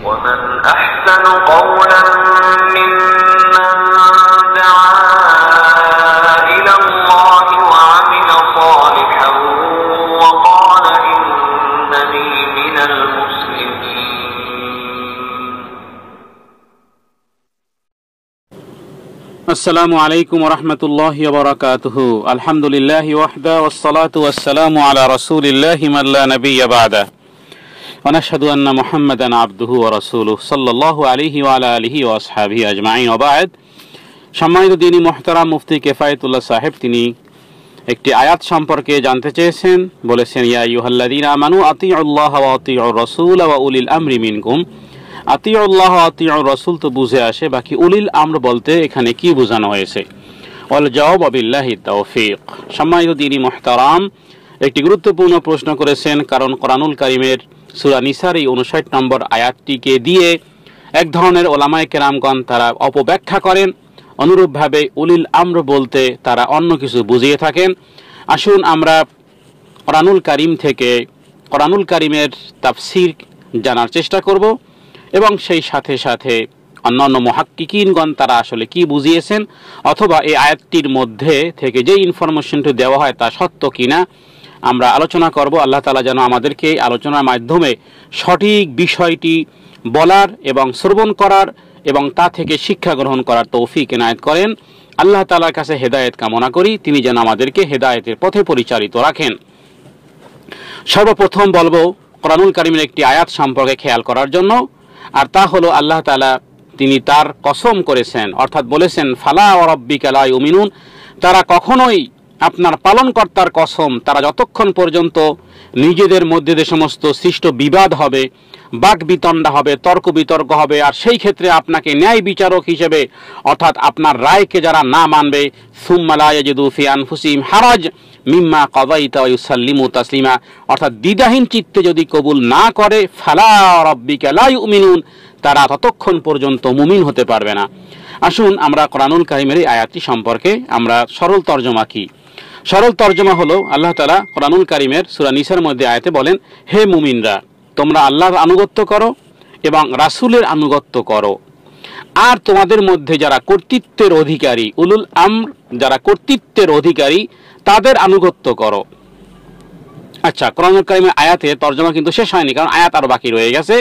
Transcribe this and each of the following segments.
ومن أحسن قولا ممن دعا إلى الله وعمل صالحا وقال إنني من المسلمين. السلام عليكم ورحمة الله وبركاته. الحمد لله وحده والصلاة والسلام على رسول الله من لا نبي بعده. ونشهد أن محمدا عبده ورسوله صلى الله عليه وعلى آله وأصحابه أجمعين وبعد. সম্মানিত দ্বীনী মুহতারাম মুফতি কিফায়েতুল্লাহ সাহেব তিনি একটি আয়াত সম্পর্কে জানতে চেয়েছেন। বলেছেন, ইয়া আইয়ুহাল্লাযীনা আমানু আতিউল্লাহ ওয়া আতিউর রাসূল ওয়া উলিল আমরি মিনকুম। আতিউল্লাহ ওয়া আতিউর রাসূল তো বুঝে আসে, বাকি উলিল আমর বলতে এখানে কি বোঝানো হয়েছে? ওয়াল জাওয়াব বিল্লাহি তাওফীক। সম্মানিত দ্বীনী মুহতারাম একটি গুরুত্বপূর্ণ প্রশ্ন করেছেন, কারণ কোরআনুল কারীমের সূরা নিসার এই 59 নম্বর আয়াতটিকে দিয়ে এক ধরনের ওলামায়ে কেরামগণ তারা অপব্যাখ্যা করেন। অনুরূপভাবে উলিল আমর বলতে তারা অন্য কিছু বুঝিয়ে থাকেন। আসুন আমরা কোরআনুল কারীম থেকে কোরআনুল কারীমের তাফসীর জানার চেষ্টা করব এবং সেই সাথে সাথে অন্যান্য মুহাক্কিকিনগণ তারা আসলে কি বুঝিয়েছেন, অথবা এই আয়াতটির মধ্যে থেকে যে ইনফরমেশনটি দেওয়া হয় তা সত্য কিনা আমরা আলোচনা করব। আল্লাহ তাআলা যেন আমাদেরকে এই আলোচনার মাধ্যমে সঠিক বিষয়টি বলার এবং শ্রবণ করার এবং তা থেকে শিক্ষা গ্রহণ করার তৌফিক এনায়েত করেন। আল্লাহ তাআলার কাছে হেদায়েত কামনা করি, তিনি যেন আমাদেরকে হেদায়েতের পথে পরিচালিত রাখেন। সর্বপ্রথম বলবো কোরআনুল কারীমের একটি আয়াত সম্পর্কে খেয়াল করার জন্য, আর তা হলো আল্লাহ তাআলা তিনি তার কসম করেছেন, অর্থাৎ বলেছেন, ফালা ওয়া রাব্বিকা লা ইউমিনুন, তারা কখনোই আপনার পালনকর্তার কসম, তারা যতক্ষণ পর্যন্ত নিজেদের মধ্যে যে সমস্ত সৃষ্ট বিবাদ হবে, বাক বিতণ্ডা হবে, তর্ক বিতর্ক হবে, আর সেই ক্ষেত্রে আপনাকে ন্যায় বিচারক হিসেবে অর্থাৎ আপনার রায়কে যারা না মানবে, সুম্মা লা ইয়াজিদু ফি আনফুসিহিম হারাজ মিম্মা কাযাইতা ওয়া ইউসাল্লিমু তাসলিমা, অর্থাৎ দ্বিধাহীন চিত্তে যদি কবুল না করে, ফালা রাব্বিকা লা ইউমিনুন, তারা ততক্ষণ পর্যন্ত মুমিন হতে পারবে না। আসুন আমরা কোরআনুল কারীমের এই আয়াতটি সম্পর্কে আমরা সরল তর্জমা কি। সরল তর্জমা হলো, আল্লাহ তাআলা কোরআনুল কারীমের সূরা নিসার মধ্যে আয়াতে বলেন, হে মুমিনরা, তোমরা আল্লাহর আনুগত্য করো এবং রাসূলের আনুগত্য করো, আর তোমাদের মধ্যে যারা কর্তৃত্বের অধিকারী, উলুল আমর যারা কর্তৃত্বের অধিকারী, তাদের আনুগত্য করো। আচ্ছা, কোরআনুল কারীমের আয়াতে তর্জমা কিন্তু শেষ হয়নি, কারণ আয়াত আরো বাকি রয়ে গেছে।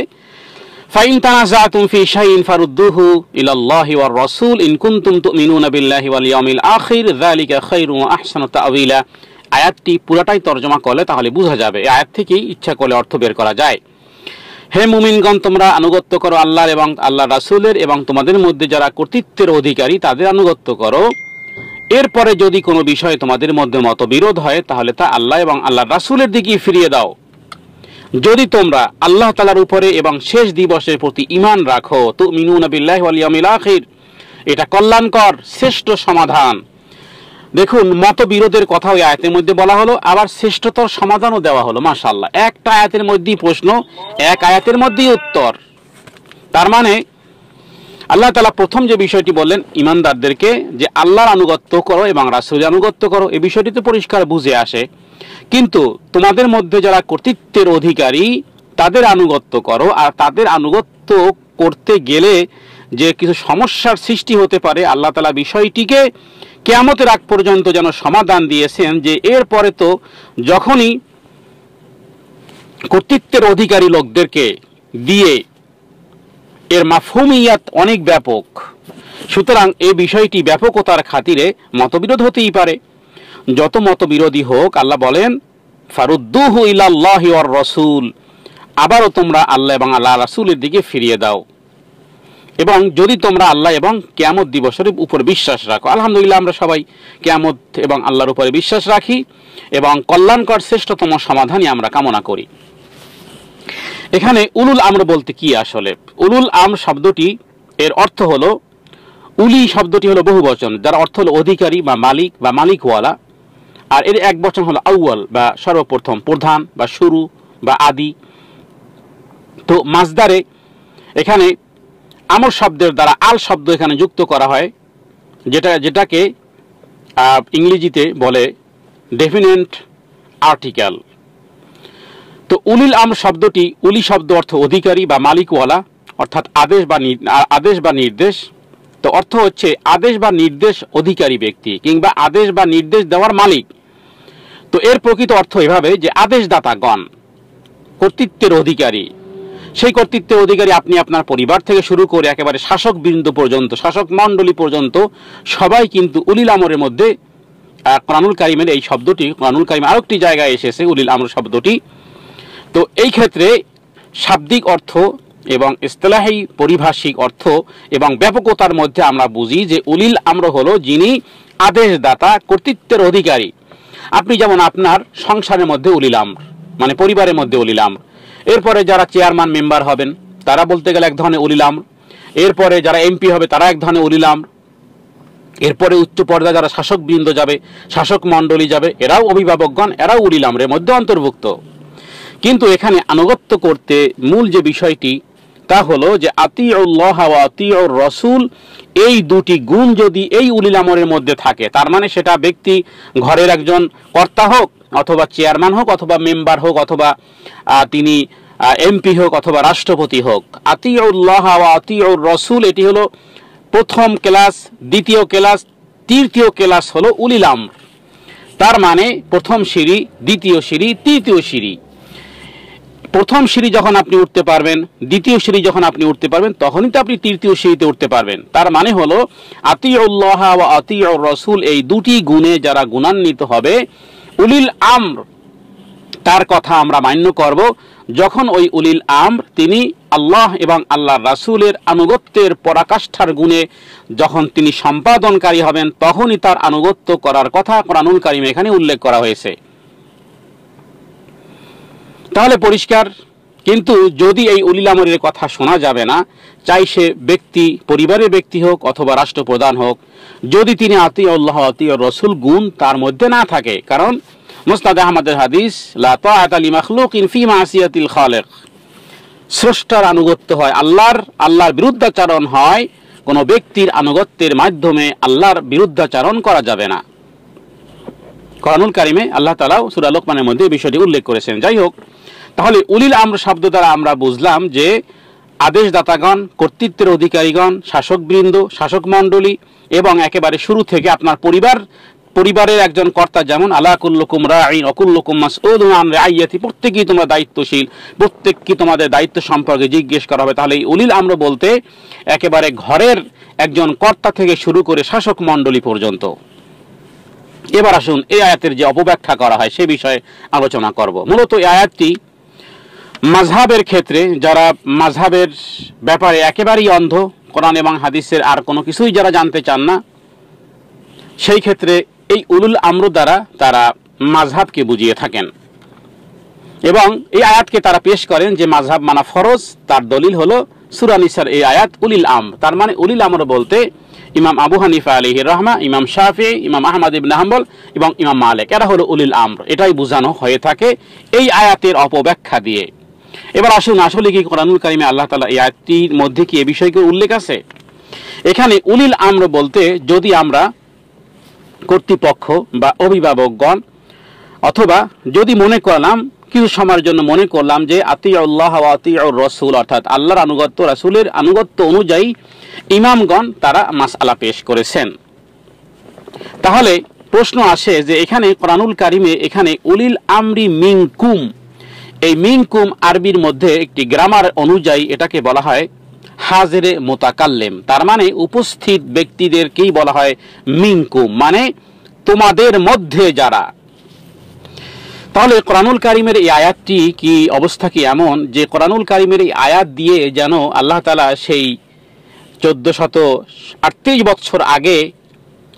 ফাইন তানাযাতুম ফি শাইইন ফারুদ্দুহু ইলাল্লাহি ওয়ার রাসূল ইন কুনতুম তুমিনুনা বিল্লাহি ওয়াল ইয়াউমিল আখির যালিকা খায়রুন ওয়া আহসানু তা'ওয়িলা। আয়াতটি পুরোটাই তর্জমা করলে তাহলে বোঝা যাবে, এই আয়াত থেকেই ইচ্ছা করলে অর্থ বের করা যায়। হে মুমিনগণ, তোমরা আনুগত্য করো আল্লাহর এবং আল্লাহর রাসূলের, এবং তোমাদের মধ্যে যারা কর্তৃত্বের অধিকারী তাদের আনুগত্য করো। এরপরে যদি কোনো বিষয়ে তোমাদের মধ্যে মতবিরোধ হয়, তাহলে তা আল্লাহ এবং আল্লাহর রাসূলের দিকে ফিরিয়ে দাও। যদি তোমরা আল্লাহ তাআলার উপরে এবং শেষ দিবসের প্রতি ঈমান রাখো, তুমিনুনা বিল্লাহি ওয়াল ইয়াউমিল আখির, এটা কল্যাণকর শ্রেষ্ঠ সমাধান। দেখুন, মতবিরোধের কথা ওই আয়াতের মধ্যে বলা হলো, আবার শ্রেষ্ঠতর সমাধানও দেওয়া হলো। মাশাআল্লাহ, একটা আয়াতের মধ্যেই প্রশ্ন, এক আয়াতের মধ্যেই উত্তর। তার মানে আল্লাহ তাআলা প্রথম যে বিষয়টি বললেন ঈমানদারদেরকে, যে আল্লাহর আনুগত্য করো এবং রাসূলের আনুগত্য করো, এই বিষয়টি তো পরিষ্কার বুঝে আসে। কিন্তু তোমাদের মধ্যে যারা কর্তৃত্বের অধিকারী তাদের আনুগত্য করো, আর তাদের আনুগত্য করতে গেলে যে কিছু সমস্যার সৃষ্টি হতে পারে, আল্লাহ তাআলা বিষয়টিকে কিয়ামতের আগ পর্যন্ত যেন সমাধান দিয়েছেন, যে এরপরে তো যখনই কর্তৃত্বের অধিকারী লোকদেরকে দিয়ে এর মাফহুমিয়াত অনেক ব্যাপক, সুতরাং এই বিষয়টি ব্যাপকতার খাতিরে মতবিরোধ হতেই পারে। যত মতবিরোধী হোক, আল্লাহ বলেন, ফারুদ্দুহু ইলাল্লাহি ওয়ার রাসূল, আবারও তোমরা আল্লাহ এবং আল্লাহ রাসূলের দিকে ফিরিয়ে দাও, এবং যদি তোমরা আল্লাহ এবং কিয়ামত দিবসের উপর বিশ্বাস রাখো। আলহামদুলিল্লাহ, আমরা সবাই কিয়ামত এবং আল্লাহর উপরে বিশ্বাস রাখি এবং কল্যাণকর শ্রেষ্ঠতম সমাধানই আমরা কামনা করি। এখানে উলুল আমর বলতে কি? আসলে উলুল আমর শব্দটি এর অর্থ হলো, উলি শব্দটি হলো বহুবচন, যার অর্থ হলো অধিকারী বা মালিক বা মালিকওয়ালা, আর এর এক বচন হলো আউয়াল বা সর্বপ্রথম, প্রধান বা শুরু বা আদি। তো মাজদারে এখানে আমর শব্দের দ্বারা আল শব্দ এখানে যুক্ত করা হয়, যেটাকে ইংরেজিতে বলে ডেফিনেট আর্টিকেল। তো উলিল আমর শব্দটি, উলি শব্দ অর্থ অধিকারী বা মালিকওয়ালা, অর্থাৎ আদেশ বা নির্দেশ। তো অর্থ হচ্ছে আদেশ বা নির্দেশ অধিকারী ব্যক্তি কিংবা আদেশ বা নির্দেশ দেওয়ার মালিক। তো এর প্রকৃত অর্থ এভাবে যে আদেশদাতাগণ, কর্তৃত্বের অধিকারী। সেই কর্তৃত্বের অধিকারী আপনি আপনার পরিবার থেকে শুরু করে একেবারে শাসক বৃন্দ পর্যন্ত, শাসক মণ্ডলী পর্যন্ত সবাই কিন্তু উলিল আমরের মধ্যে। কোরআনুল কারিমের এই শব্দটি, কোরআনুল কারিমে আরেকটি জায়গায় এসেছে উলিল আমর শব্দটি। তো এই ক্ষেত্রে শাব্দিক অর্থ এবং ইসতিলাহি পরিভাষিক অর্থ এবং ব্যাপকতার মধ্যে আমরা বুঝি যে উলিল আমর হলো যিনি আদেশদাতা, কর্তৃত্বের অধিকারী। আপনি যেমন আপনার সংসারের মধ্যে উলিল আমর, মানে পরিবারের মধ্যে উলিল আমর। এরপরে যারা চেয়ারম্যান মেম্বার হবেন তারা বলতে গেলে এক ধরনের উলিল আমর। এরপরে যারা এমপি হবে তারা এক ধরনের উলিল আমর। এরপরে উচ্চ পর্যায়ে যারা শাসক বৃন্দ যাবে, শাসক মণ্ডলী যাবে, এরাও অভিভাবকগণ, এরাও উলিল আমরের মধ্যে অন্তর্ভুক্ত। কিন্তু এখানে আনুগত্য করতে মূল যে বিষয়টি তা হলো যে আতিউল্লাহ ওয়া আতিউর রাসূল, এই দুটি গুণ যদি এই উলিল আমরের মধ্যে থাকে, তার মানে সেটা ব্যক্তি ঘরের একজন কর্তা হোক অথবা চেয়ারম্যান হোক অথবা মেম্বার হোক অথবা তিনি এমপি হোক অথবা রাষ্ট্রপতি হোক, আতিউল্লাহ ওয়া আতিউর রাসূল এটি হলো প্রথম ক্লাস, দ্বিতীয় ক্লাস, তৃতীয় ক্লাস হলো উলিল আমর। তার মানে প্রথম সিঁড়ি, দ্বিতীয় সিঁড়ি, তৃতীয় সিঁড়ি। প্রথম সিঁড়ি যখন আপনি উঠতে পারবেন, দ্বিতীয় সিঁড়ি যখন আপনি উঠতে পারবেন, তখনই তো আপনি তৃতীয় সিঁড়িতে উঠতে পারবেন। তার মানে হলো আতিউল্লাহ ওয়া আতিউর রাসূল, এই দুটি গুণে যারা গুণান্বিত হবে, উলিল আমর, তার কথা আমরা মান্য করব। যখন ওই উলিল আমর তিনি আল্লাহ এবং আল্লাহর রাসূলের আনুগত্যের পরাকাষ্ঠার গুণে যখন তিনি সম্পাদনকারী হবেন, তখনই তার আনুগত্য করার কথা কোরআনুল কারীমে এখানে উল্লেখ করা হয়েছে। তাহলে পরিষ্কার। কিন্তু যদি এই উলিল আমরের কথা শোনা যাবে না, চাই সে ব্যক্তি পরিবারের ব্যক্তি হোক অথবা রাষ্ট্রপ্রধান হোক, যদি তিনি আতিউল্লাহ আতিউর রাসূল গুণ তার মধ্যে না থাকে। কারণ মুসনাদ আহমদের হাদিস, লা তাআতা লিমাখলুকিন ফি মাসিয়াতিল খালিক, স্রষ্টার আনুগত্য হয় আল্লাহর বিরুদ্ধাচরণ হয়, কোনো ব্যক্তির আনুগত্যের মাধ্যমে আল্লাহর বিরুদ্ধাচরণ করা যাবে না। কোরআনুল কারীমে আল্লাহ তাআলা সূরা লোকমানের মধ্যে এই বিষয়টি উল্লেখ করেছেন। যাই হোক, তাহলে উলিল আমর শব্দ দ্বারা আমরা বুঝলাম যে আদেশদাতাগণ, কর্তৃত্বের অধিকারীগণ, শাসকবৃন্দ, শাসক মণ্ডলী এবং একেবারে শুরু থেকে আপনার পরিবারের একজন কর্তা, যেমন আলা কুল্লুকুম রাঈন ওয়া কুল্লুকুম মাসউলুন আন রাইয়াতি, প্রত্যেকেই তোমরা দায়িত্বশীল, প্রত্যেককে তোমাদের দায়িত্ব সম্পর্কে জিজ্ঞেস করা হবে। তাহলে এই উলিল আমর বলতে একেবারে ঘরের একজন কর্তা থেকে শুরু করে শাসক মণ্ডলী পর্যন্ত। এবার আসুন এই আয়াতের যে অপব্যাখ্যা করা হয় সে বিষয়ে আলোচনা করব। মূলত এই আয়াতটি মাযহাবের ক্ষেত্রে, যারা মাযহাবের ব্যাপারে একেবারেই অন্ধ, কোরআন এবং হাদিসের আর কোনো কিছুই যারা জানতে চান না, সেই ক্ষেত্রে এই উলুল আমর দ্বারা তারা মাযহাবকে বুঝিয়ে থাকেন এবং এই আয়াতকে তারা পেশ করেন যে মাযহাব মানা ফরজ। তার দলিল হলো সূরা নিসার এই আয়াত উলিল আমর। তার মানে উলিল আমর বলতে ইমাম আবু হানিফা আলাইহির রাহমা, ইমাম শাফিঈ, ইমাম আহমদ ইবনে হাম্বল এবং ইমাম মালিক, এরা হলো উলিল আমর। এটাই বোঝানো হয়ে থাকে এই আয়াতের অপব্যাখ্যা দিয়ে। এবার আসুন, আসলে কি কোরআনুল কারীমে আল্লাহ তাআলা এই আয়াতটির মধ্যে কি এই বিষয়কে উল্লেখ আছে? এখানে উলিল আমর বলতে যদি আমরা কর্তৃপক্ষ বা অভিভাবকগণ, অথবা যদি মনে করলাম কিছু সময়ের জন্য মনে করলাম যে আতিউল্লাহ ওয়া আতিউর রাসূল, অর্থাৎ আল্লাহর আনুগত্য, রাসূলের আনুগত্য অনুযায়ী ইমামগণ তারা মাসআলা পেশ করেছেন, তাহলে প্রশ্ন আসে যে এখানে কোরআনুল কারীমে এখানে উলিল আমরি মিনকুম, এই মিনকুম আরবির মধ্যে একটি গ্রামার অনুযায়ী এটাকে বলা হয় হাজিরে মুতাকাল্লিম। তার মানে উপস্থিত ব্যক্তিদেরকেই বলা হয় মিনকুম, মানে তোমাদের মধ্যে যারা। তাহলে কোরআনুল কারীমের এই আয়াতটি কি অবস্থা কি এমন যে কোরআনুল কারীমের এই আয়াত দিয়ে যেন আল্লাহ তাআলা সেই 1438 বছর আগে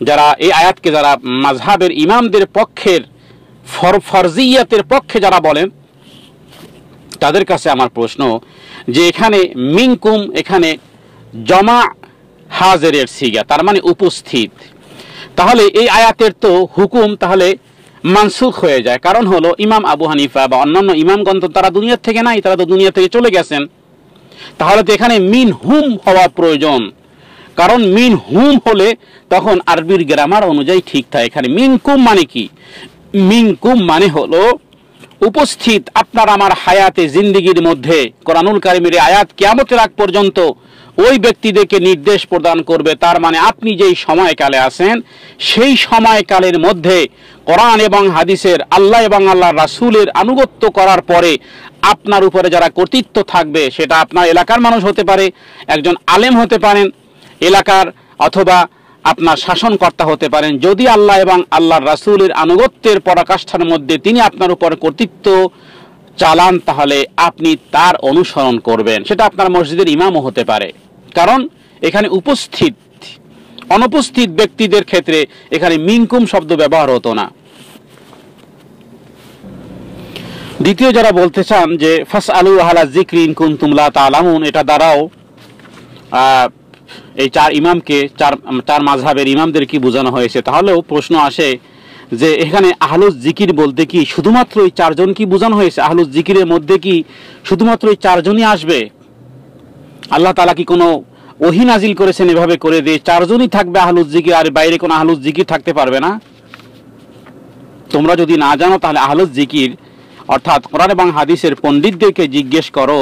যারা এই আয়াতকে, যারা মাযহাবের ইমামদের পক্ষের ফরজিয়াতের পক্ষে যারা বলেন, তাদের কাছে আমার প্রশ্ন যে এখানে মিনকুম, এখানে জমা হাজিরের সিগা, তার মানে উপস্থিত। তাহলে এই আয়াতের তো হুকুম তাহলে মানসুখ হয়ে যায়। কারণ হলো ইমাম আবু হানিফা বা অন্যান্য ইমামগণ তো তারা দুনিয়া থেকে নাই, তারা তো দুনিয়া থেকে চলে গেছেন। তাহলে তো এখানে মিন হুম হওয়া প্রয়োজন, কারণ মিন হুম হলে তখন আরবির গ্রামার অনুযায়ী ঠিক থাকে। এখানে মিনকুম মানে কি? মিনকুম মানে হলো উপস্থিত আপনার আমার হায়াতে জিন্দিগির মধ্যে কোরআনুল কারীমের আয়াত কিয়ামতের আগ পর্যন্ত ওই ব্যক্তিদেরকে নির্দেশ প্রদান করবে। তার মানে আপনি যেই সময়কালে আছেন সেই সময়কালের মধ্যে কোরআন এবং হাদিসের, আল্লাহ এবং আল্লাহর রাসূলের আনুগত্য করার পরে আপনার উপরে যারা কর্তৃত্ব থাকবে, সেটা আপনার এলাকার মানুষ হতে পারে, একজন আলেম হতে পারেন এলাকার, অথবা আপনার শাসনকর্তা হতে পারেন। যদি আল্লাহ এবং আল্লাহর রাসূলের আনুগত্যের পরাকাষ্ঠার মধ্যে তিনি আপনার উপর কর্তৃত্ব চালান, তাহলে আপনি তার অনুসরণ করবেন। সেটা আপনার মসজিদের ইমামও হতে পারে, কারণ এখানে উপস্থিত অনুপস্থিত ব্যক্তিদের ক্ষেত্রে এখানে মিনকুম শব্দ ব্যবহার হতো না। দ্বিতীয় যারা বলতে চান যে ফাসআলু আহলা যিকরি ইন কুনতুম লা তা'লামুন, এটা দ্বারাও এই চার ইমামকে, চার মাযহাবের ইমামদের কি বোঝানো হয়েছে, তাহলেও প্রশ্ন আসে যে এখানে আহলুজ জিকির বলতে কি শুধুমাত্র এই চারজন কি বোঝানো হয়েছে? আহলুজ জিকিরের মধ্যে কি শুধুমাত্র এই চারজনই আসবে? আল্লাহ তাআলা কি কোনো ওহী নাজিল করেছেন এভাবে করে দিয়ে চারজনই থাকবে আহলুজ জিকির, আর বাইরে কোনো আহলুজ জিকির থাকতে পারবে না? তোমরা যদি না জানো তাহলে আহলুজ জিকির অর্থাৎ কোরআন এবং হাদিসের পণ্ডিতদেরকে জিজ্ঞেস করো,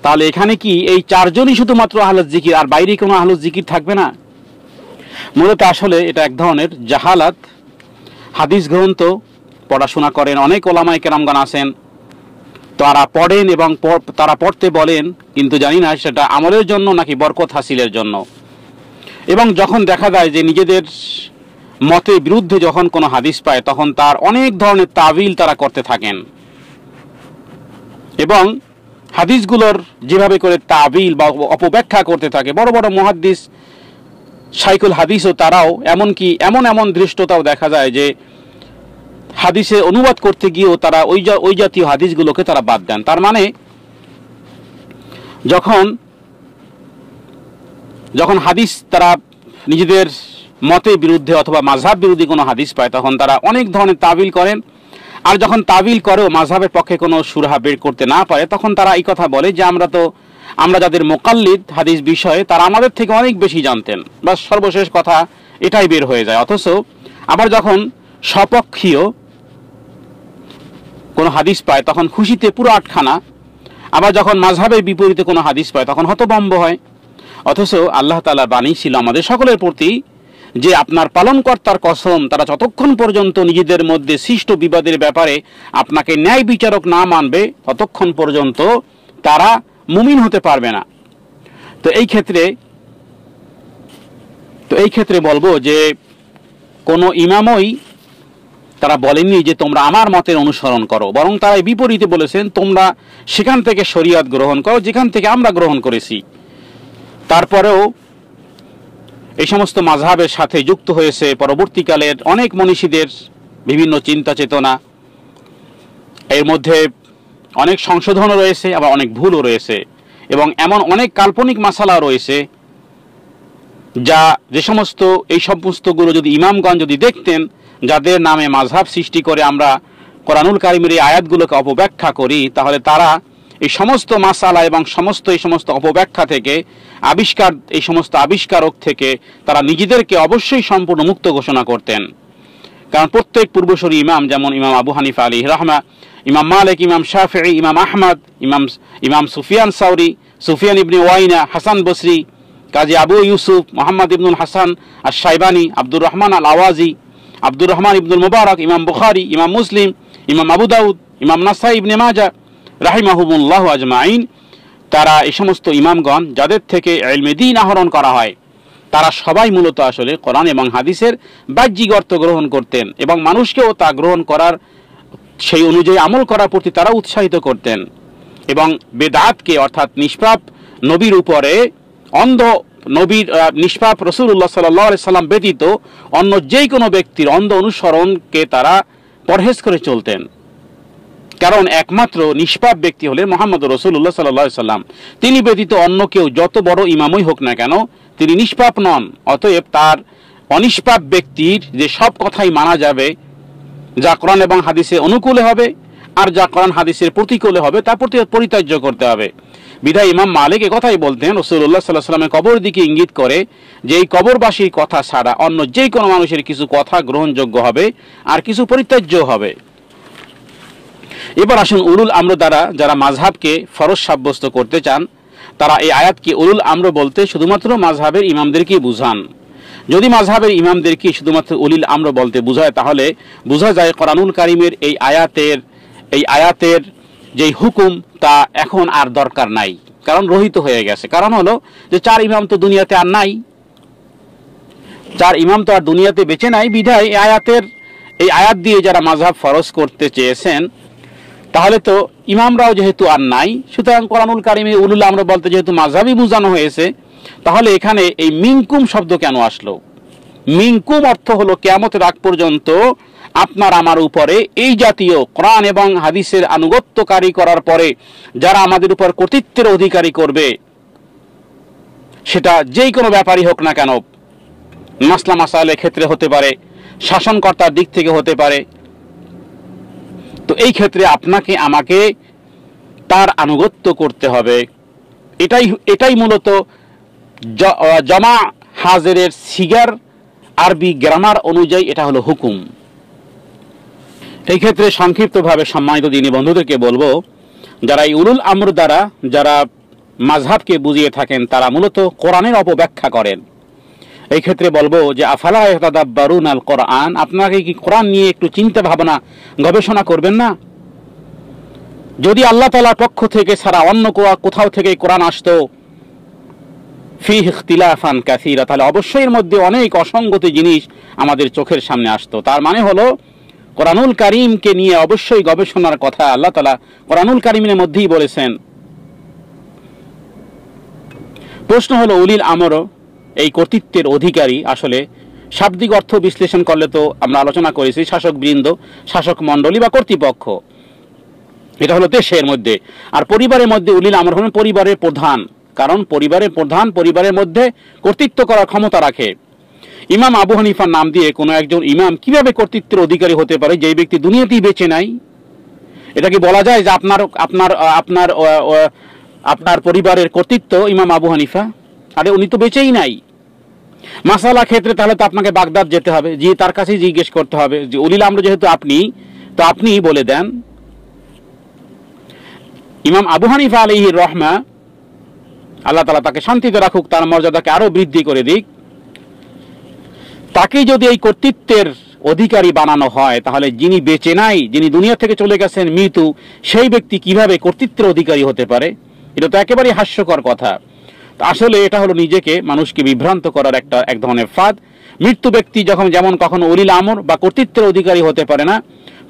তাহলে এখানে কি এই চারজনই শুধুমাত্র আহলুজ জিকির, আর বাইরে কোনো আহলুজ জিকির থাকবে না? মূলত আসলে এটা এক ধরনের জাহালাত। হাদিস গ্রন্থ পড়াশোনা করেন অনেক ওলামায়ে কেরামগণ আছেন, তারা পড়েন এবং তারা পড়তে বলেন, কিন্তু জানি না সেটা আমলের জন্য নাকি বরকত হাসিলের জন্য। এবং যখন দেখা যায় যে নিজেদের মতের বিরুদ্ধে যখন কোনো হাদিস পায়, তখন তার অনেক ধরনের তাবিল তারা করতে থাকেন, এবং হাদিসগুলোর যেভাবে করে তাবিল বা অপব্যাখ্যা করতে থাকে, বড় বড় মুহাদ্দিস শাইখুল হাদিসও তারাও এমনকি এমন দৃষ্টতাও দেখা যায় যে হাদিসে অনুবাদ করতে গিয়েও তারা ওই জাতীয় হাদিসগুলোকে তারা বাদ দেন। তার মানে যখন হাদিস তারা নিজেদের মতের বিরুদ্ধে অথবা মাযহাব বিরোধী কোনো হাদিস পায়, তখন তারা অনেক ধরনের তাবিল করেন। আর যখন তাবিল করেও মাযহাবের পক্ষে কোনো সুরাহা বের করতে না পারে, তখন তারা এই কথা বলে যে আমরা যাদের মুকাল্লিদ হাদিস বিষয়ে, তারা আমাদের থেকে অনেক বেশি জানতেন, বা সর্বশেষ কথা এটাই বের হয়ে যায়। অথচ আবার যখন সপক্ষীয় কোনো হাদিস পায় তখন খুশিতে পুরো আটখানা, আবার যখন মাযহাবের বিপরীতে কোনো হাদিস পায় তখন হতভম্ব হয়। অথচ আল্লাহ তাআলার বাণী ছিল আমাদের সকলের প্রতি যে আপনার পালনকর্তার কসম, তারা যতক্ষণ পর্যন্ত নিজেদের মধ্যে সৃষ্ট বিবাদের ব্যাপারে আপনাকে ন্যায় বিচারক না মানবে, ততক্ষণ পর্যন্ত তারা মুমিন হতে পারবে না। তো এই ক্ষেত্রে বলবো যে কোনো ইমামই তারা বলেননি যে তোমরা আমার মতের অনুসরণ করো, বরং তারা বিপরীতে বলেছেন তোমরা সেখান থেকে শরীয়ত গ্রহণ করো যেখান থেকে আমরা গ্রহণ করেছি। তারপরেও এই সমস্ত মাযহাবের সাথে যুক্ত হয়েছে পরবর্তীকালের অনেক মনীষীদের বিভিন্ন চিন্তা চেতনা, এর মধ্যে অনেক সংশোধনও রয়েছে, আবার অনেক ভুলও রয়েছে, এবং এমন অনেক কাল্পনিক মাসালা রয়েছে যে সমস্তগুলো যদি ইমামগণ যদি দেখতেন, যাদের নামে মাযহাব সৃষ্টি করে আমরা কোরআনুল কারীমের এই আয়াতগুলোকে অপব্যাখ্যা করি, তাহলে তারা এই সমস্ত মাসালা এবং এই সমস্ত অপব্যাখ্যা থেকে এই সমস্ত আবিষ্কারক থেকে তারা নিজেদেরকে অবশ্যই সম্পূর্ণ মুক্ত ঘোষণা করতেন। কারণ প্রত্যেক পূর্বসূরি ইমাম, যেমন ইমাম আবু হানিফা আলাইহির রাহমা, ইমাম মালিক, ইমাম শাফিঈ, ইমাম আহমদ, ইমাম সুফিয়ান সাউরি, সুফিয়ান ইবনে ওয়াইনা, হাসান বসরি, কাজী আবু ইউসুফ, মোহাম্মদ ইবনুল হাসান আশ-শাইবানি, আব্দুর রহমান আল আওয়াজি, আব্দুর রহমান ইবনুল মুবারক, ইমাম বুখারী, ইমাম মুসলিম, ইমাম আবু দাউদ, ইমাম নাসাই ইবনে মাজাহ রাহিমাহুমুল্লাহ আজমাইন, তারা এই সমস্ত ইমামগণ যাদের থেকে ইলমে দ্বীন আহরণ করা হয়, তারা সবাই মূলত আসলে কোরআন এবং হাদিসের বাহ্যিক অর্থ গ্রহণ করতেন, এবং মানুষকেও তা গ্রহণ করার, সেই অনুযায়ী আমল করার প্রতি তারা উৎসাহিত করতেন। এবং বেদাতকে অর্থাৎ নিষ্পাপ নবীর উপরে নিষ্পাপ রাসূলুল্লাহ সাল্লাল্লাহু আলাইহি সাল্লাম ব্যতীত অন্য যেই কোনো ব্যক্তির অন্ধ অনুসরণকে তারা পরহেজ করে চলতেন। কারণ একমাত্র নিষ্পাপ ব্যক্তি হলেন মুহাম্মদ রাসূলুল্লাহ সাল্লাল্লাহু আলাইহি সাল্লাম। তিনি ব্যতীত অন্য কেউ যত বড় ইমামই হোক না কেন, তিনি নিষ্পাপ নন। অতএব তার অনিষ্পাপ ব্যক্তির যে সব কথাই মানা যাবে, যা কোরআন এবং হাদিসে অনুকূলে হবে আর যা কোরআন হাদিসের প্রতিকূলে হবে, তা পরিত্যাজ্য করতে হবে। বিধায় ইমাম মালিক কথাই বলতেন, রাসূলুল্লাহ সাল্লাল্লাহু আলাইহি ওয়াসাল্লামের কবর দিকে ইঙ্গিত করে যে এই কবরবাসীর কথা ছাড়া অন্য যে কোনো মানুষের কিছু কথা গ্রহণযোগ্য হবে আর কিছু পরিত্যাজ্য হবে। এবার আসুন উলুল আমর দ্বারা যারা মাযহাবকে ফরজ সাব্যস্ত করতে চান তারা এই আয়াতকে উলুল আমর বলতে শুধুমাত্র মাযহাবের ইমামদেরকেই বুঝান। যদি মাযহাবের ইমামদেরকে শুধুমাত্র উলিল আমর বলতে বোঝায় তাহলে বোঝা যায় কোরআনুল কারীমের এই আয়াতের যেই হুকুম তা এখন আর দরকার নাই, কারণ রহিত হয়ে গেছে। কারণ হলো যে 4 ইমাম তো দুনিয়াতে আর নাই, 4 ইমাম তো আর দুনিয়াতে বেঁচে নাই, বিধায় এই আয়াত দিয়ে যারা মাযহাব ফরজ করতে চেয়েছেন তাহলে তো ইমামরাও যেহেতু আর নাই, সুতরাং কোরআনুল কারীমে উলুল আমর বলতে যেহেতু মাযহাবই বোঝানো হয়েছে, তাহলে এখানে এই মিনকুম শব্দ কেন আসলো? মিনকুম অর্থ হলো কিয়ামতের আগ পর্যন্ত আপনার আমার উপরে এই জাতীয় কোরআন এবং হাদিসের আনুগত্যকারী করার পরে যারা আমাদের উপর কর্তৃত্বের অধিকারী করবে, সেটা যেই কোনো ব্যাপারই হোক না কেন, মাসলা মাসাইলের ক্ষেত্রে হতে পারে, শাসনকর্তার দিক থেকে হতে পারে, তো এই ক্ষেত্রে আপনাকে আমাকে তার আনুগত্য করতে হবে। এটাই মূলত জমা হাজেরের সিগার আরবি গ্রামার অনুযায়ী এটা হলো হুকুম। এই ক্ষেত্রে সংক্ষিপ্তভাবে সম্মানিত দ্বীনী বন্ধুদেরকে বলবো, যারা এই উলুল আমর দ্বারা যারা মাযহাবকে বুঝিয়ে থাকেন তারা মূলত কোরআনের অপব্যাখ্যা করেন। এই ক্ষেত্রে বলবো যে আফালা ইয়াতাদাব্বারুন আল কোরআন, আপনাকে কি কোরআন নিয়ে একটু চিন্তা ভাবনা গবেষণা করবেন না? যদি আল্লাহ তাআলার পক্ষ থেকে ছাড়া অন্য কোথাও থেকে কোরআন আসতো ফিহি ইখতিলাফান কাসীরা, তাহলে অবশ্যই এর মধ্যে অনেক অসঙ্গতি জিনিস আমাদের চোখের সামনে আসতো। তার মানে হলো কোরআনুল কারীমকে নিয়ে অবশ্যই গবেষণার কথা আল্লাহ তাআলা কোরআনুল কারীমের মধ্যেই বলেছেন। প্রশ্ন হলো উলিল আমর এই কর্তৃত্বের অধিকারী আসলে শাব্দিক অর্থ বিশ্লেষণ করলে তো আমরা আলোচনা করেছি শাসক বৃন্দ, শাসক মণ্ডলী বা কর্তৃপক্ষ, এটা হলো দেশের মধ্যে। আর পরিবারের মধ্যে উলিল আমর হলেন পরিবারের প্রধান, কারণ পরিবারের প্রধান পরিবারের মধ্যে কর্তৃত্ব করার ক্ষমতা রাখে। ইমাম আবু হানিফার নাম দিয়ে কোনো একজন ইমাম কিভাবে কর্তৃত্বের অধিকারী হতে পারে যেই ব্যক্তি দুনিয়াতেই বেঁচে নাই? এটা কি বলা যায় যে আপনার পরিবারের কর্তৃত্ব ইমাম আবু হানিফা? আরে উনি তো বেঁচেই নাই। মাসালা ক্ষেত্রে তাহলে তো আপনাকে বাগদাদ যেতে হবে, যে তার কাছেই জিজ্ঞেস করতে হবে যে উলিল আমর যেহেতু আপনি, তো আপনি বলে দেন। ইমাম আবু হানিফা আলাইহির রহমা, আল্লাহ তাআলা তাকে শান্তিতে রাখুক, তার মর্যাদাকে আরো বৃদ্ধি করে দিক, তাকে যদি এই কর্তৃত্বের অধিকারী বানানো হয় তাহলে যিনি বেঁচে নাই, যিনি দুনিয়া থেকে চলে গেছেন মৃত্যু, সেই ব্যক্তি কিভাবে কর্তৃত্বের অধিকারী হতে পারে? এটা তো একেবারেই হাস্যকর কথা। আসলে এটা হলো নিজেকে মানুষকে বিভ্রান্ত করার এক ধরনের ফাঁদ। মৃত্যু ব্যক্তি যেমন কখনো উলিল আমর বা কর্তৃত্বের অধিকারী হতে পারে না।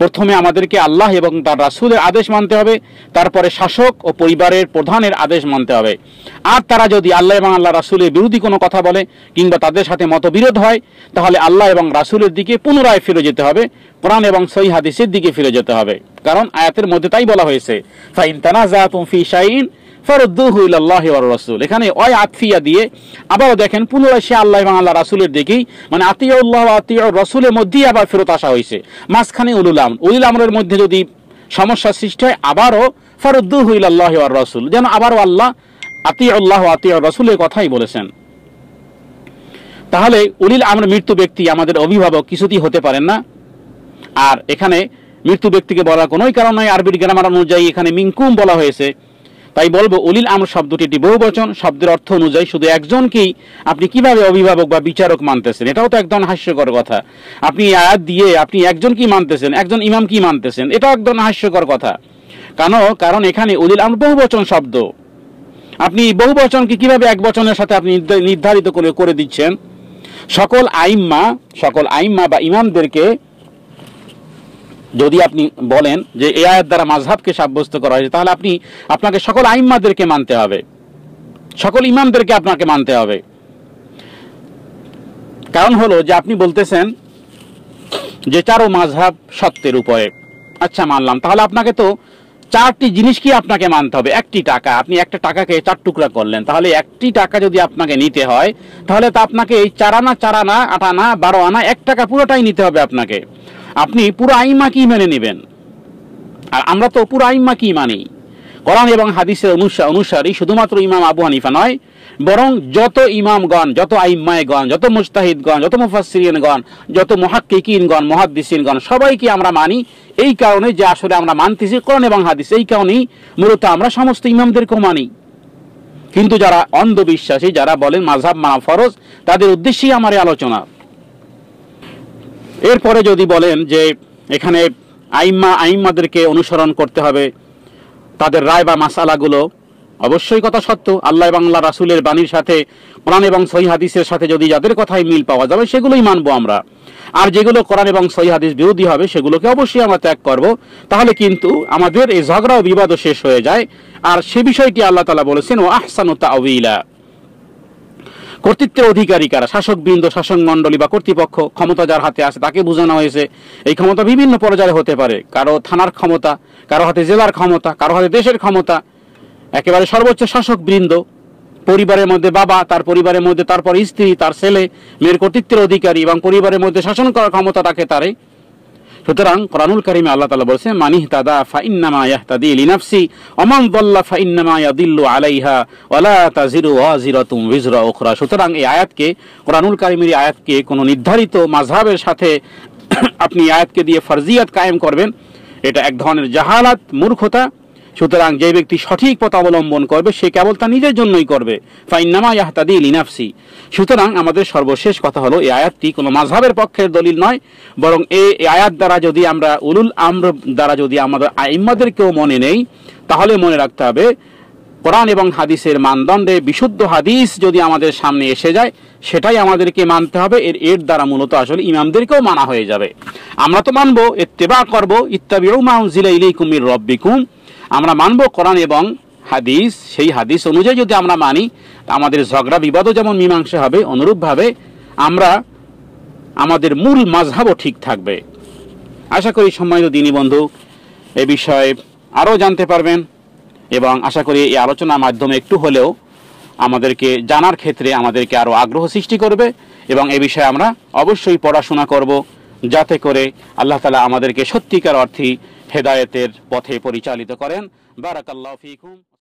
প্রথমে আমাদেরকে আল্লাহ এবং তার রাসূলের আদেশ মানতে হবে, তারপরে শাসক ও পরিবারের প্রধানের আদেশ মানতে হবে। আর তারা যদি আল্লাহ এবং আল্লাহ রাসূলের বিরোধী কোনো কথা বলে কিংবা তাদের সাথে মতবিরোধ হয়, তাহলে আল্লাহ এবং রাসূলের দিকে পুনরায় ফিরে যেতে হবে, কোরআন এবং সহিহ হাদিসের দিকে ফিরে যেতে হবে। কারণ আয়াতের মধ্যে তাই বলা হয়েছে, ফাইন তানাযাতুম ফি শাইইন ফারুদ্দুহু ইলাল্লাহি ওয়ার রাসূল। এখানে ওই আতফিয়া দিয়ে আবারও দেখেন পুনরায় সে আল্লাহ এবং আল্লাহ রাসূলের দিকেই, মানে আতিউল্লাহ ওয়া আতিউর রাসূলের মধ্যেই আবার ফেরত আসা হয়েছে। মাঝখানে উলিল আমরের মধ্যে যদি সমস্যা সৃষ্টি হয় আবারও ফারুদ্দুহু ইলাল্লাহি ওয়ার রাসূল, যেন আবারও আল্লাহ আতিউল্লাহ ওয়া আতিউর রাসূলের কথাই বলেছেন। তাহলে উলিল আমর মৃত্যু ব্যক্তি আমাদের অভিভাবক কিছুতেই হতে পারেন না। আর এখানে মৃত্যু ব্যক্তিকে বলার কোনোই কারণ নাই, আরবির গ্রামার অনুযায়ী এখানে মিনকুম বলা হয়েছে। তাই বলবো উলিল আমর শব্দটি একটি বহুবচন, শব্দের অর্থ অনুযায়ী শুধু একজনকেই আপনি কিভাবে অভিভাবক বা বিচারক মানতেছেন? এটাও তো একদম হাস্যকর কথা। আপনি আয়াত দিয়ে আপনি একজনকেই মানতেছেন, একজন ইমাম কি মানতেছেন, এটাও একদম হাস্যকর কথা। কারণ এখানে উলিল আমর বহুবচন শব্দ, আপনি বহুবচনকে কিভাবে এক বচনের সাথে আপনি নির্ধারিত করে দিচ্ছেন? সকল আইম্মা বা ইমামদেরকে যদি আপনি বলেন যে এই আয়াত দ্বারা মাযহাবকে সাব্যস্ত করা হয়েছে, তাহলে আপনাকে সকল আইম্মাদেরকে মানতে হবে, সকল ইমামদেরকে আপনাকে মানতে হবে। কারণ হলো যে আপনি বলতেছেন যে 4 মাযহাব সত্যের উপরে, আচ্ছা মানলাম, তাহলে আপনাকে তো 4টি জিনিস কি আপনাকে মানতে হবে। একটি টাকা, আপনি একটা টাকাকে 4 টুকরা করলেন, তাহলে একটি টাকা যদি আপনাকে নিতে হয় তাহলে তো আপনাকে এই 4 আনা 8 আনা 12 আনা 1 টাকা পুরোটাই নিতে হবে আপনাকে। আপনি পুরো আইম্মা কি মেনে নেবেন? আর আমরা তো পুরো আইম্মা কি মানি। কোরআন এবং হাদিসের অনুসারী শুধুমাত্র ইমাম আবু হানিফা নয়, বরং যত ইমামগণ, যত আইম্মায়গণ, যত মুজতাহিদগণ, যত মুফাসসিরিনগণ, যত মুহাক্কিকিনগণ, মুহাদ্দিসিনগণ, সবাইকে আমরা মানি এই কারণে যে আসলে আমরা মানতেছি কোরআন এবং হাদিস। এই কারণেই মূলত আমরা সমস্ত ইমামদেরকেও মানি। কিন্তু যারা অন্ধবিশ্বাসী, যারা বলেন মাযহাব মানা ফরজ, তাদের উদ্দেশ্যেই আমার এই আলোচনা। এরপরে যদি বলেন যে এখানে আইম্মাদেরকে অনুসরণ করতে হবে, তাদের রায় বা মাসালাগুলো, অবশ্যই কথা সত্য। আল্লাহ এবং আল্লাহ রাসূলের বাণীর সাথে কোরআন এবং সহিহ হাদিসের সাথে যদি যাদের কথাই মিল পাওয়া যাবে সেগুলোই মানবো আমরা। আর যেগুলো কোরআন এবং সহিহ হাদিস বিরোধী হবে সেগুলোকে অবশ্যই আমরা ত্যাগ করব। তাহলে কিন্তু আমাদের এই ঝগড়া ও বিবাদও শেষ হয়ে যায়। আর সে বিষয়টি আল্লাহ তাআলা বলেছেন ও আহসানু তাআওয়িলা। কর্তৃত্বের অধিকারী কারা? শাসকবৃন্দ, শাসক মণ্ডলী বা কর্তৃপক্ষ, ক্ষমতা যার হাতে আছে তাকে বোঝানো হয়েছে। এই ক্ষমতা বিভিন্ন পর্যায়ে হতে পারে, কারো থানার ক্ষমতা, কারো হাতে জেলার ক্ষমতা, কারো হাতে দেশের ক্ষমতা। একেবারে সর্বোচ্চ শাসকবৃন্দ, পরিবারের মধ্যে বাবা, তার পরিবারের মধ্যে তারপর স্ত্রী, তার ছেলে মেয়ের কর্তৃত্বের অধিকারী এবং পরিবারের মধ্যে শাসন করার ক্ষমতা রাখে তারে। সুতরাং কোরআনুল কারীমে আল্লাহ তাআলা বলেছেন মানিহতাদা ফাইন্নামা ইয়াহতাদি লিনাফসি ওয়া মান দাল্লা ফাইন্নামা ইয়াদিল্লু আলাইহা ওয়া লা তাজিরু ওয়াজিরাতুম উযরা উখরা। সুতরাং এই আয়াতকে, কোরআনুল কারীমের এই আয়াতকে কোনো নির্ধারিত মাযহাবের সাথে আপনি আয়াতকে দিয়ে ফরজিয়াত কায়েম করবেন, এটা এক ধরনের জাহালাত, মূর্খতা। সুতরাং যে ব্যক্তি সঠিক পথ অবলম্বন করবে সে কেবল তা নিজের জন্যই করবে। ফাইন্নামা ইয়াহতাদি লিনাফসি। সুতরাং আমাদের সর্বশেষ কথা হলো এই আয়াতটি কোনো মাযহাবের পক্ষের দলিল নয়, বরং এই আয়াত দ্বারা যদি আমরা উলুল আমর দ্বারা যদি আমাদের আইম্মাদেরকেও মনে নেই, তাহলে মনে রাখতে হবে কোরআন এবং হাদিসের মানদণ্ডে বিশুদ্ধ হাদিস যদি আমাদের সামনে এসে যায় সেটাই আমাদেরকে মানতে হবে। এর দ্বারা মূলত আসলে ইমামদেরকেও মানা হয়ে যাবে। আমরা তো মানবো, ইত্তেবা করবো, ইত্তাবিউ মা উনজিলা ইলাইকুম মির রাব্বিকুম। আমরা মানব কোরআন এবং হাদিস, সেই হাদিস অনুযায়ী যদি আমরা মানি আমাদের ঝগড়া বিবাদও যেমন মীমাংসা হবে, অনুরূপভাবে আমরা আমাদের মূল মাযহাবও ঠিক থাকবে। আশা করি সম্মানিত দিনী বন্ধু এ বিষয়ে আরও জানতে পারবেন এবং আশা করি এই আলোচনার মাধ্যমে একটু হলেও আমাদেরকে জানার ক্ষেত্রে আমাদেরকে আরও আগ্রহ সৃষ্টি করবে এবং এ বিষয়ে আমরা অবশ্যই পড়াশোনা করব, যাতে করে আল্লাহ তাআলা আমাদেরকে সত্যিকার অর্থে হেদায়েতের পথে পরিচালিত করেন। বারাকাল্লাহু ফীকুম।